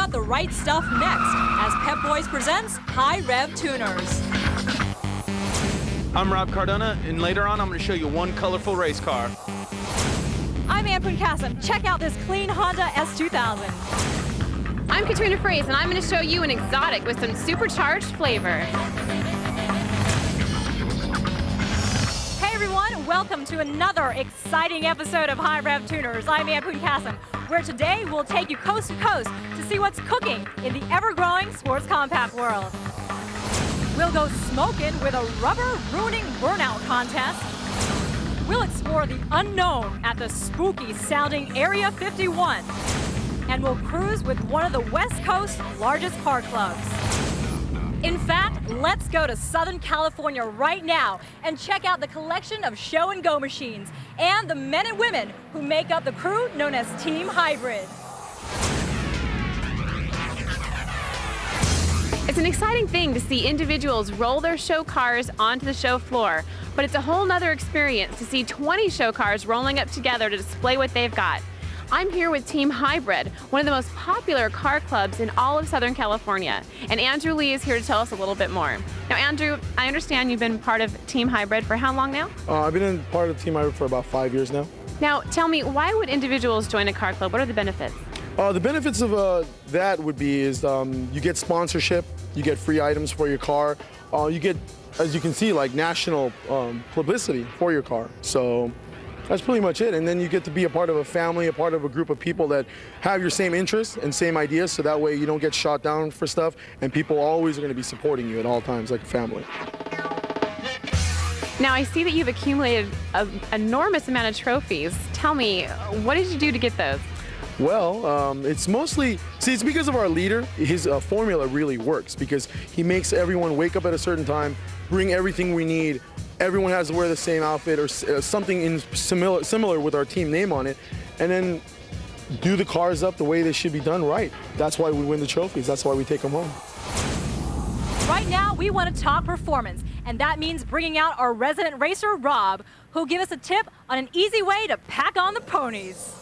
got the right stuff next as Pep Boys presents Hi-Rev Tuners. I'm Rob Cardona, and later on I'm going to show you one colorful race car. I'm Ann Punkassim. Check out this clean Honda S2000. I'm Katrina Fraze, and I'm going to show you an exotic with some supercharged flavor. Hey everyone, welcome to another exciting episode of Hi-Rev Tuners. I'm Ann Punkassim, where today we'll take you coast to coast to see what's cooking in the ever-growing sports compact world. We'll go smoking with a rubber-ruining burnout contest. We'll explore the unknown at the spooky-sounding Area 51. And we'll cruise with one of the West Coast's largest car clubs. In fact, let's go to Southern California right now and check out the collection of show and go machines and the men and women who make up the crew known as Team Hybrid. It's an exciting thing to see individuals roll their show cars onto the show floor, but it's a whole nother experience to see 20 show cars rolling up together to display what they've got. I'm here with Team Hybrid, one of the most popular car clubs in all of Southern California, and Andrew Lee is here to tell us a little bit more. Now, Andrew, I understand you've been part of Team Hybrid for how long now? I've been part of Team Hi-Rev for about 5 years now. Now, tell me, why would individuals join a car club? What are the benefits? The benefits of that would be is you get sponsorship, you get free items for your car, you get, as you can see, like national publicity for your car. So that's pretty much it. And then you get to be a part of a family, a part of a group of people that have your same interests and same ideas, so that way you don't get shot down for stuff, and people always are going to be supporting you at all times like a family. Now, I see that you've accumulated an enormous amount of trophies. Tell me, what did you do to get those? Well, it's mostly, it's because of our leader. His formula really works because he makes everyone wake up at a certain time, bring everything we need. Everyone has to wear the same outfit or something similar with our team name on it, and then do the cars up the way they should be done right. That's why we win the trophies. That's why we take them home. Right now, we want to talk performance, and that means bringing out our resident racer, Rob, who'll give us a tip on an easy way to pack on the ponies.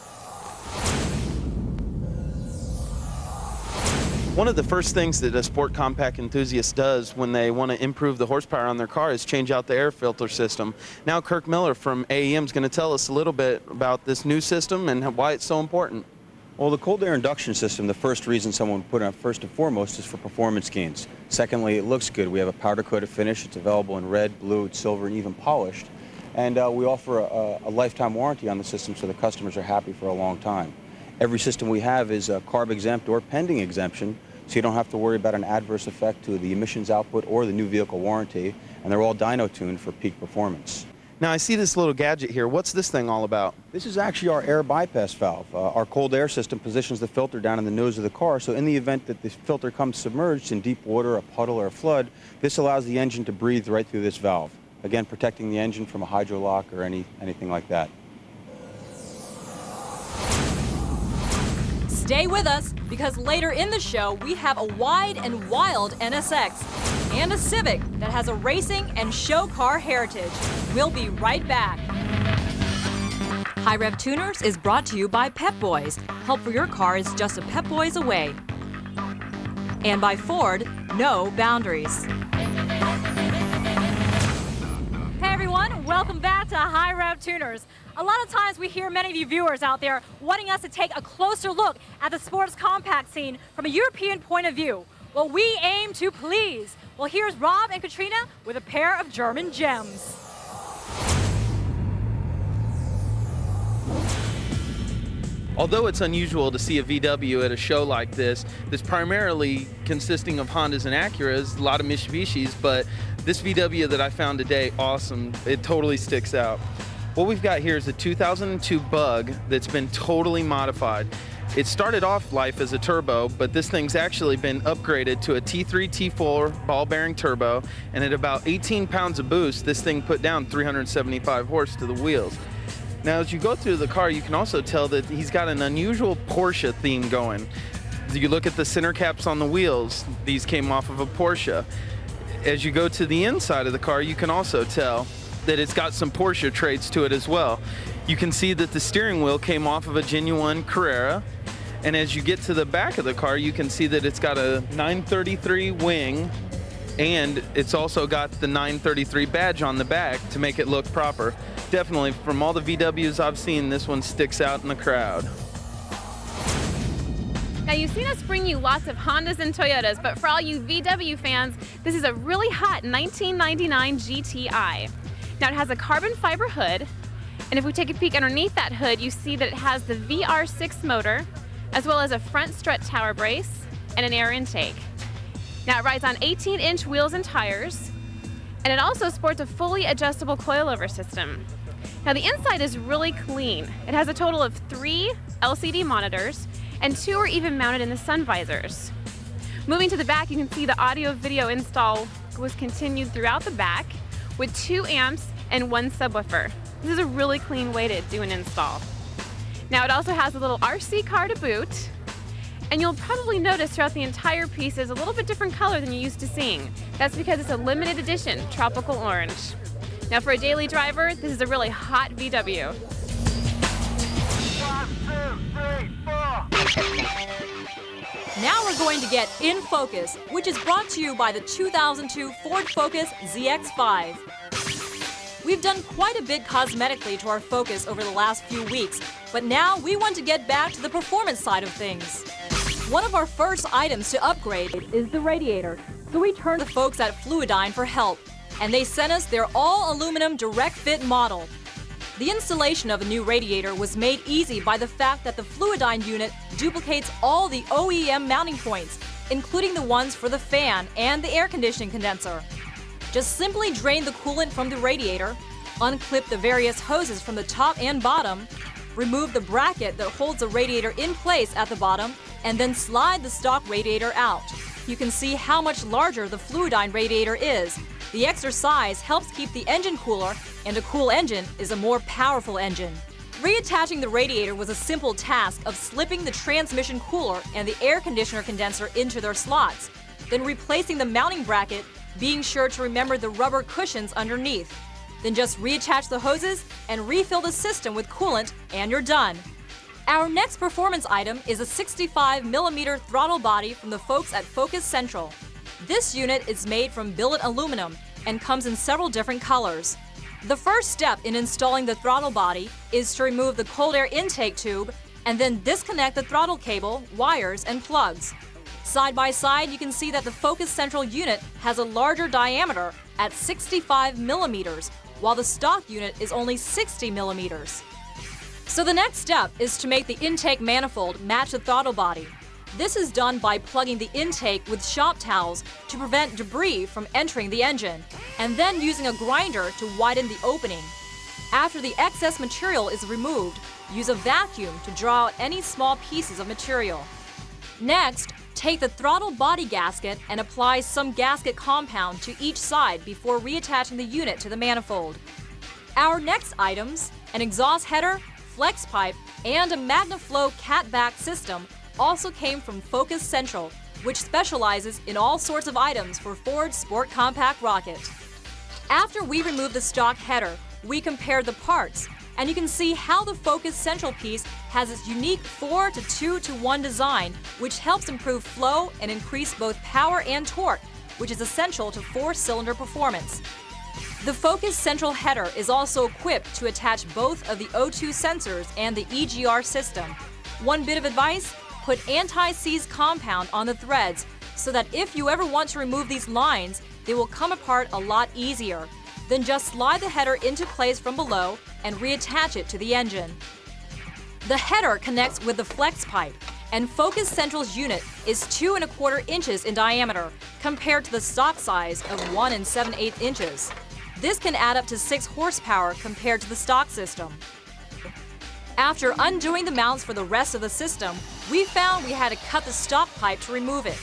One of the first things that a sport compact enthusiast does when they want to improve the horsepower on their car is change out the air filter system. Now Kirk Miller from AEM is going to tell us a little bit about this new system and why it's so important. Well, the cold air induction system, the first reason someone would put it on first and foremost is for performance gains. Secondly, it looks good. We have a powder coated finish. It's available in red, blue, silver, and even polished. And we offer a lifetime warranty on the system, so the customers are happy for a long time. Every system we have is CARB exempt or pending exemption, so you don't have to worry about an adverse effect to the emissions output or the new vehicle warranty, and they're all dyno tuned for peak performance. Now I see this little gadget here. What's this thing all about? This is actually our air bypass valve. Our cold air system positions the filter down in the nose of the car, so in the event that the filter comes submerged in deep water, a puddle, or a flood, this allows the engine to breathe right through this valve. Again, protecting the engine from a hydrolock or anything like that. Stay with us, because later in the show, we have a wide and wild NSX and a Civic that has a racing and show car heritage. We'll be right back. Hi-Rev Tuners is brought to you by Pep Boys. Help for your car is just a Pep Boys away. And by Ford, no boundaries. Hey everyone, welcome back to Hi-Rev Tuners. A lot of times we hear many of you viewers out there wanting us to take a closer look at the sports compact scene from a European point of view. Well, we aim to please. Well, here's Rob and Katrina with a pair of German gems. Although it's unusual to see a VW at a show like this, that's primarily consisting of Hondas and Acuras, a lot of Mitsubishis, but this VW that I found today, awesome. It totally sticks out. What we've got here is a 2002 Bug that's been totally modified. It started off life as a turbo, but this thing's actually been upgraded to a T3, T4 ball bearing turbo, and at about 18 pounds of boost, this thing put down 375 horse to the wheels. Now, as you go through the car, you can also tell that he's got an unusual Porsche theme going. You look at the center caps on the wheels, these came off of a Porsche. As you go to the inside of the car, you can also tell that it's got some Porsche traits to it as well. You can see that the steering wheel came off of a genuine Carrera, And as you get to the back of the car, you can see that it's got a 933 wing, and it's also got the 933 badge on the back to make it look proper. Definitely, from all the VWs I've seen, this one sticks out in the crowd. Now, you've seen us bring you lots of Hondas and Toyotas, but for all you VW fans, this is a really hot 1999 GTI. Now, it has a carbon fiber hood, and if we take a peek underneath that hood, you see that it has the VR6 motor, as well as a front strut tower brace and an air intake. Now, it rides on 18-inch wheels and tires, and it also sports a fully adjustable coilover system. Now, the inside is really clean. It has a total of 3 LCD monitors, and 2 are even mounted in the sun visors. Moving to the back, you can see the audio-video install was continued throughout the back with 2 amps and 1 subwoofer. This is a really clean way to do an install. Now, it also has a little RC car to boot, and you'll probably notice throughout the entire piece is a little bit different color than you're used to seeing. That's because it's a limited edition tropical orange. Now, for a daily driver, this is a really hot VW. 1, 2, 3, 4. Now we're going to get In Focus, which is brought to you by the 2002 Ford Focus ZX5. We've done quite a bit cosmetically to our Focus over the last few weeks, but now we want to get back to the performance side of things. One of our first items to upgrade is the radiator, so we turned to the folks at Fluidyne for help, and they sent us their all-aluminum direct fit model. The installation of a new radiator was made easy by the fact that the Fluidyne unit duplicates all the OEM mounting points, including the ones for the fan and the air conditioning condenser. Just simply drain the coolant from the radiator, unclip the various hoses from the top and bottom, remove the bracket that holds the radiator in place at the bottom, and then slide the stock radiator out. You can see how much larger the Fluidyne radiator is. The extra size helps keep the engine cooler, and a cool engine is a more powerful engine. Reattaching the radiator was a simple task of slipping the transmission cooler and the air conditioner condenser into their slots, then replacing the mounting bracket, being sure to remember the rubber cushions underneath. Then just reattach the hoses and refill the system with coolant, and you're done. Our next performance item is a 65mm throttle body from the folks at Focus Central. This unit is made from billet aluminum and comes in several different colors. The first step in installing the throttle body is to remove the cold air intake tube and then disconnect the throttle cable, wires, and plugs. Side by side, you can see that the Focus Central unit has a larger diameter at 65mm, while the stock unit is only 60mm. So the next step is to make the intake manifold match the throttle body. This is done by plugging the intake with shop towels to prevent debris from entering the engine, and then using a grinder to widen the opening. After the excess material is removed, use a vacuum to draw out any small pieces of material. Next, take the throttle body gasket and apply some gasket compound to each side before reattaching the unit to the manifold. Our next items, an exhaust header, flex pipe, and a MagnaFlow catback system also came from Focus Central, which specializes in all sorts of items for Ford's Sport Compact Rocket. After we removed the stock header, we compared the parts, and you can see how the Focus Central piece has its unique 4-to-2-to-1 design, which helps improve flow and increase both power and torque, which is essential to 4-cylinder performance. The Focus Central header is also equipped to attach both of the O2 sensors and the EGR system. One bit of advice: put anti-seize compound on the threads so that if you ever want to remove these lines, they will come apart a lot easier. Then just slide the header into place from below and reattach it to the engine. The header connects with the flex pipe, and Focus Central's unit is 2 1/4 inches in diameter compared to the stock size of 1 7/8 inches. This can add up to 6 horsepower compared to the stock system. After undoing the mounts for the rest of the system, we found we had to cut the stock pipe to remove it.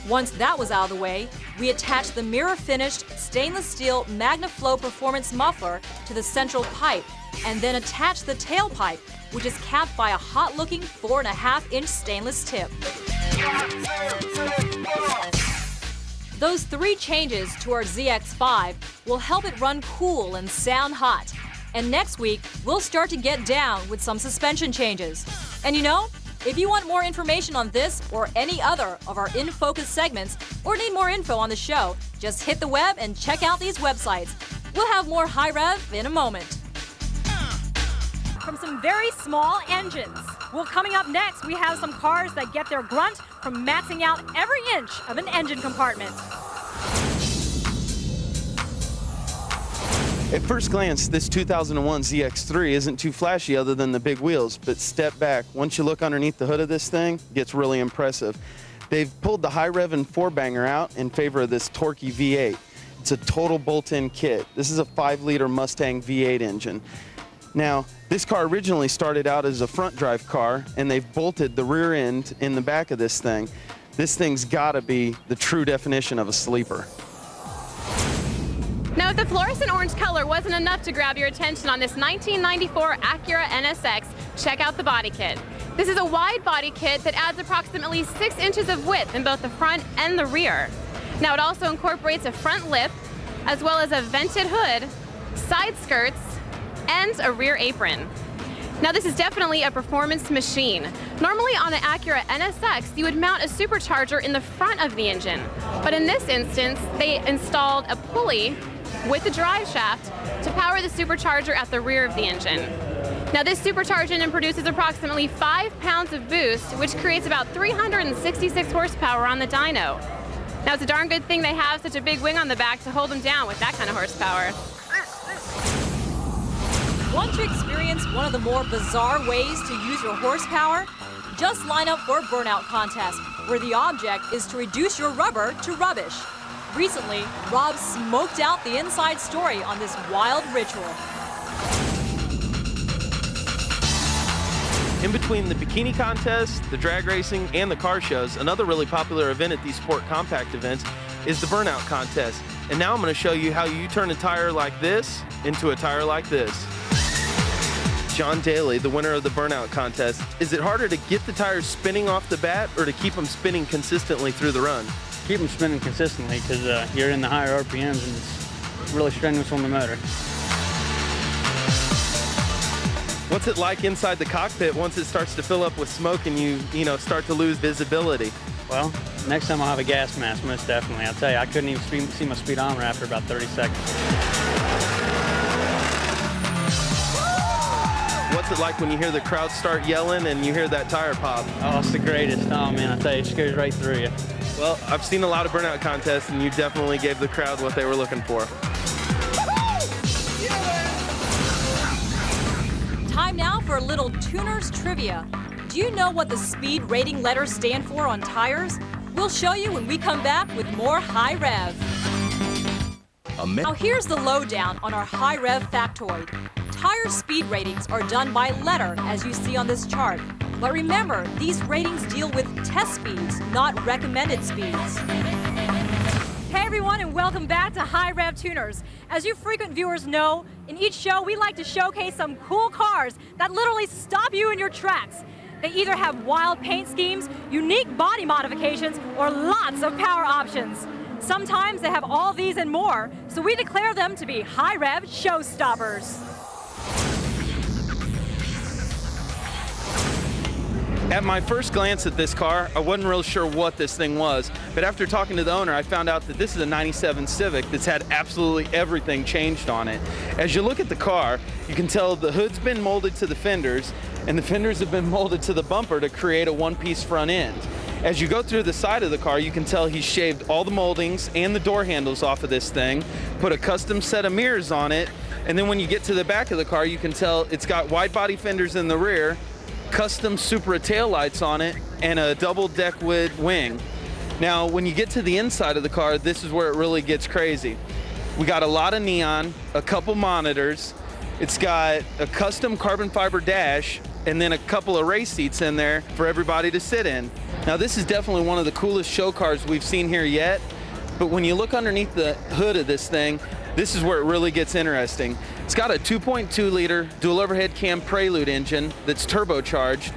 Once that was out of the way, we attached the mirror-finished stainless steel MagnaFlow performance muffler to the central pipe, and then attached the tailpipe, which is capped by a hot-looking 4 1/2-inch stainless tip. 1, 2, 3, 4. Those 3 changes to our ZX5 will help it run cool and sound hot. And next week, we'll start to get down with some suspension changes. And you know, If you want more information on this or any other of our In Focus segments, or need more info on the show, just hit the web and check out these websites. We'll have more Hi-Rev in a moment. From some very small engines. Well, coming up next, we have some cars that get their grunt from maxing out every inch of an engine compartment. At first glance, this 2001 ZX3 isn't too flashy other than the big wheels, but step back. Once you look underneath the hood of this thing, it gets really impressive. They've pulled the Hi-Rev and 4-banger out in favor of this torquey V8. It's a total bolt-in kit. This is a 5-liter Mustang V8 engine. Now, this car originally started out as a front drive car, and they've bolted the rear end in the back of this thing. This thing's gotta be the true definition of a sleeper. Now, if the fluorescent orange color wasn't enough to grab your attention on this 1994 Acura NSX, check out the body kit. This is a wide body kit that adds approximately 6 inches of width in both the front and the rear. Now, it also incorporates a front lip, as well as a vented hood, side skirts, and a rear apron. Now, this is definitely a performance machine. Normally on an Acura NSX, you would mount a supercharger in the front of the engine. But in this instance, they installed a pulley with a drive shaft to power the supercharger at the rear of the engine. Now, this supercharged engine produces approximately 5 pounds of boost, which creates about 366 horsepower on the dyno. Now, it's a darn good thing they have such a big wing on the back to hold them down with that kind of horsepower. Want to experience one of the more bizarre ways to use your horsepower? Just line up for a burnout contest, where the object is to reduce your rubber to rubbish. Recently, Rob smoked out the inside story on this wild ritual. In between the bikini contest, the drag racing, and the car shows, another really popular event at these sport compact events is the burnout contest. And now I'm going to show you how you turn a tire like this into a tire like this. John Daly, the winner of the burnout contest. Is it harder to get the tires spinning off the bat or to keep them spinning consistently through the run? Keep them spinning consistently because you're in the higher RPMs and it's really strenuous on the motor. What's it like inside the cockpit once it starts to fill up with smoke and you start to lose visibility? Well, next time I'll have a gas mask, most definitely. I'll tell you, I couldn't even see my speedometer after about 30 seconds. What's it like when you hear the crowd start yelling and you hear that tire pop? Oh, it's the greatest. Oh, man, I tell you, it just goes right through you. Well, I've seen a lot of burnout contests, and you definitely gave the crowd what they were looking for. Time now for a little tuner's trivia. Do you know what the speed rating letters stand for on tires? We'll show you when we come back with more Hi-Rev. Now here's the lowdown on our Hi-Rev factoid. Tire speed ratings are done by letter, as you see on this chart. But remember, these ratings deal with test speeds, not recommended speeds. Hey everyone, and welcome back to Hi-Rev Tuners. As you frequent viewers know, in each show we like to showcase some cool cars that literally stop you in your tracks. They either have wild paint schemes, unique body modifications, or lots of power options. Sometimes they have all these and more, so we declare them to be Hi-Rev showstoppers. At my first glance at this car, I wasn't real sure what this thing was, but after talking to the owner, I found out that this is a '97 Civic that's had absolutely everything changed on it. As you look at the car, you can tell the hood's been molded to the fenders, and the fenders have been molded to the bumper to create a one-piece front end. As you go through the side of the car, you can tell he's shaved all the moldings and the door handles off of this thing, put a custom set of mirrors on it, and then when you get to the back of the car, you can tell it's got wide body fenders in the rear, custom Supra taillights on it, and a double deck wood wing. Now, when you get to the inside of the car, this is where it really gets crazy. We got a lot of neon, a couple monitors. It's got a custom carbon fiber dash, and then a couple of race seats in there for everybody to sit in. Now, this is definitely one of the coolest show cars we've seen here yet, but when you look underneath the hood of this thing, this is where it really gets interesting. It's got a 2.2 liter dual overhead cam Prelude engine that's turbocharged,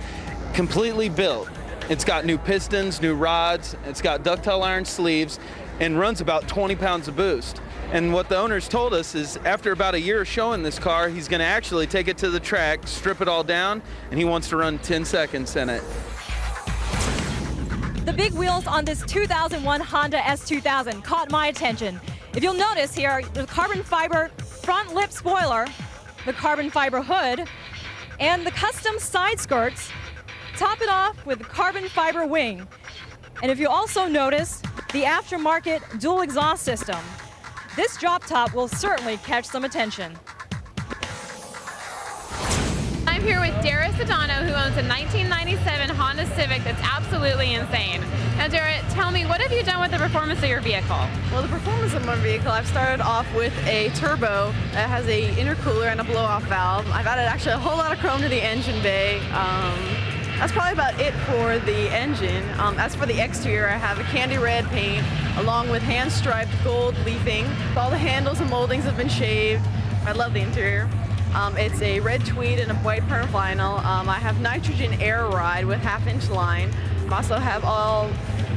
completely built. It's got new pistons, new rods, it's got ductile iron sleeves, and runs about 20 pounds of boost. And what the owners told us is after about a year of showing this car, he's gonna actually take it to the track, strip it all down, and he wants to run 10 seconds in it. the big wheels on this 2001 Honda S2000 caught my attention. If you'll notice here, the carbon fiber front lip spoiler, the carbon fiber hood, and the custom side skirts top it off with carbon fiber wing. And if you also notice, the aftermarket dual exhaust system. This drop top will certainly catch some attention. I'm here with Dara Sedano, who owns a 1997 Honda Civic that's absolutely insane. Now, Dara, tell me, what have you done with the performance of your vehicle? Well, the performance of my vehicle, I've started off with a turbo that has a intercooler and a blow-off valve. I've added actually a whole lot of chrome to the engine bay. That's probably about it for the engine. As for the exterior, I have a candy red paint along with hand-striped gold leafing. All the handles and moldings have been shaved. I love the interior. It's a red tweed and a white perm vinyl. I have nitrogen air ride with half-inch line. I also have all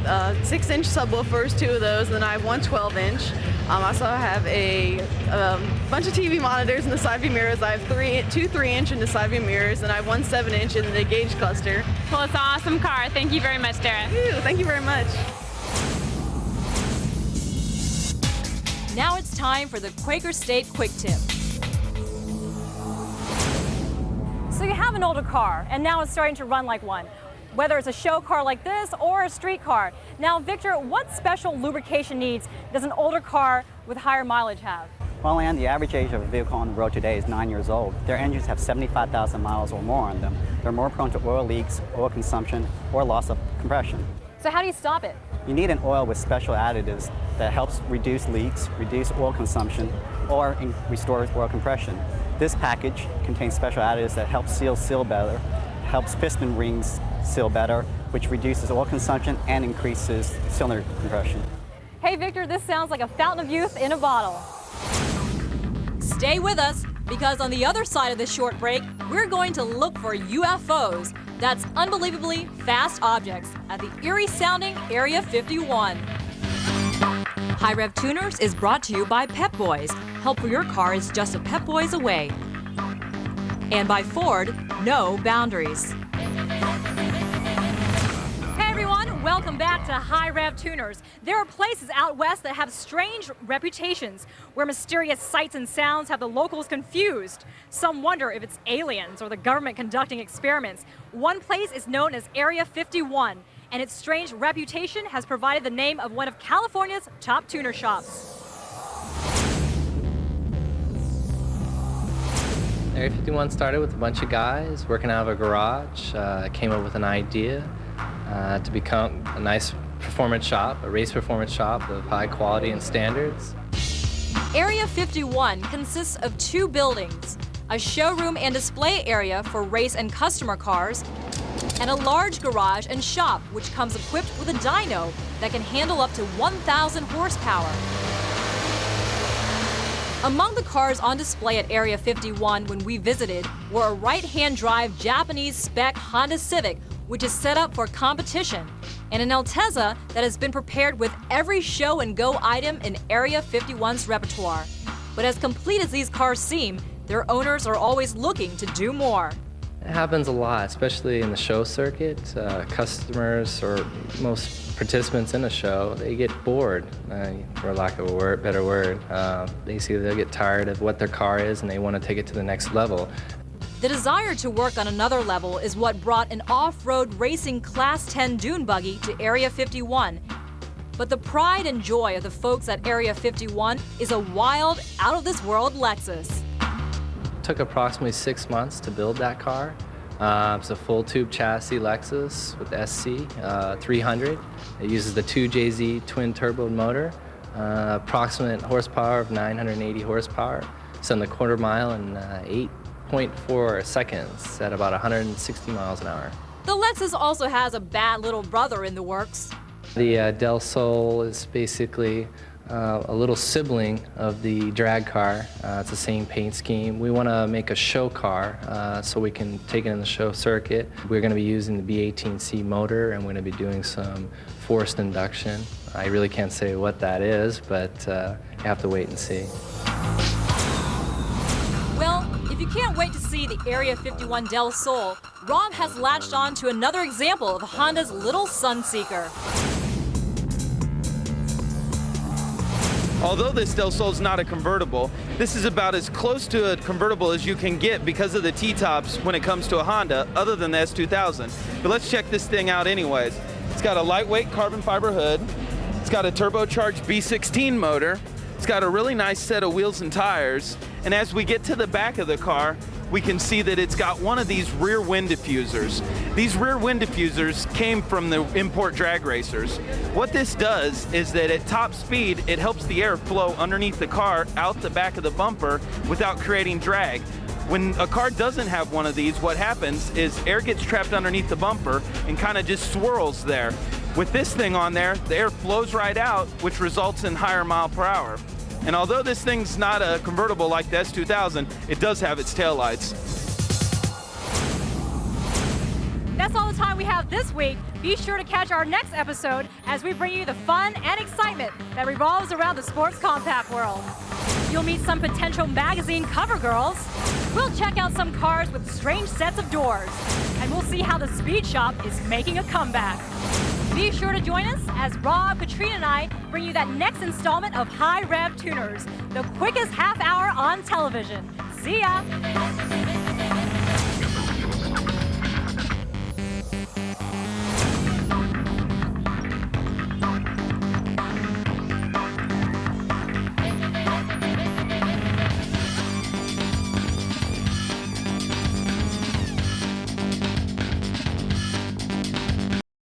6-inch subwoofers, 2 of those, and then I have one 12-inch. I also have a bunch of TV monitors in the side view mirrors. I have two 3-inch in the side view mirrors, and I have one 7-inch in the gauge cluster. Well, it's an awesome car. Thank you very much, Dara. Thank you very much. Now it's time for the Quaker State Quick Tip. So you have an older car, and now it's starting to run like one, whether it's a show car like this or a street car. Now, Victor, what special lubrication needs does an older car with higher mileage have? Well, Ann, the average age of a vehicle on the road today is 9 years old. Their engines have 75,000 miles or more on them. They're more prone to oil leaks, oil consumption, or loss of compression. So how do you stop it? You need an oil with special additives that helps reduce leaks, reduce oil consumption, or restore oil compression. This package contains special additives that help seal better, helps piston rings seal better, which reduces oil consumption and increases cylinder compression. Hey Victor, this sounds like a fountain of youth in a bottle. Stay with us, because on the other side of this short break, we're going to look for UFOs. That's unbelievably fast objects at the eerie-sounding Area 51. Hi-Rev Tuners is brought to you by Pep Boys. Help for your car is just a Pep Boys away. And by Ford, no boundaries. Hey everyone, welcome back to Hi-Rev Tuners. There are places out west that have strange reputations, where mysterious sights and sounds have the locals confused. Some wonder if it's aliens or the government conducting experiments. One place is known as Area 51, and its strange reputation has provided the name of one of California's top tuner shops. Area 51 started with a bunch of guys working out of a garage. Came up with an idea to become a nice performance shop, a race performance shop of high quality and standards. Area 51 consists of 2 buildings, a showroom and display area for race and customer cars, and a large garage and shop which comes equipped with a dyno that can handle up to 1,000 horsepower. Among the cars on display at Area 51 when we visited were a right-hand drive Japanese spec Honda Civic, which is set up for competition, and an Altezza that has been prepared with every show and go item in Area 51's repertoire. But as complete as these cars seem, their owners are always looking to do more. It happens a lot, especially in the show circuit. Customers or most participants in a show, they get bored, for lack of a better word. Basically, they'll get tired of what their car is and they want to take it to the next level. The desire to work on another level is what brought an off-road racing Class 10 dune buggy to Area 51. But the pride and joy of the folks at Area 51 is a wild, out-of-this-world Lexus. It took approximately 6 months to build that car. It's a full tube chassis Lexus with SC 300. It uses the 2JZ twin turbo motor, approximate horsepower of 980 horsepower. It's on the quarter mile in 8.4 seconds at about 160 miles an hour. The Lexus also has a bad little brother in the works. The Del Sol is basically a little sibling of the drag car. It's the same paint scheme. We want to make a show car so we can take it in the show circuit. We're going to be using the B18C motor, and we're going to be doing some forced induction. I really can't say what that is, but you have to wait and see. Well, if you can't wait to see the Area 51 Del Sol, Rob has latched on to another example of Honda's little Sunseeker. Although this Del Sol's not a convertible, this is about as close to a convertible as you can get because of the T-tops when it comes to a Honda, other than the S2000. But let's check this thing out anyways. It's got a lightweight carbon fiber hood. It's got a turbocharged B16 motor. It's got a really nice set of wheels and tires. And as we get to the back of the car, we can see that it's got one of these rear wind diffusers. These rear wind diffusers came from the import drag racers. What this does is that at top speed, it helps the air flow underneath the car out the back of the bumper without creating drag. When a car doesn't have one of these, what happens is air gets trapped underneath the bumper and kind of just swirls there. With this thing on there, the air flows right out, which results in higher mile per hour. And although this thing's not a convertible like the S2000, it does have its taillights. That's all the time we have this week. Be sure to catch our next episode as we bring you the fun and excitement that revolves around the sports compact world. You'll meet some potential magazine cover girls. We'll check out some cars with strange sets of doors. And we'll see how the speed shop is making a comeback. Be sure to join us as Rob, Katrina, and I bring you that next installment of Hi-Rev Tuners, the quickest half hour on television. See ya!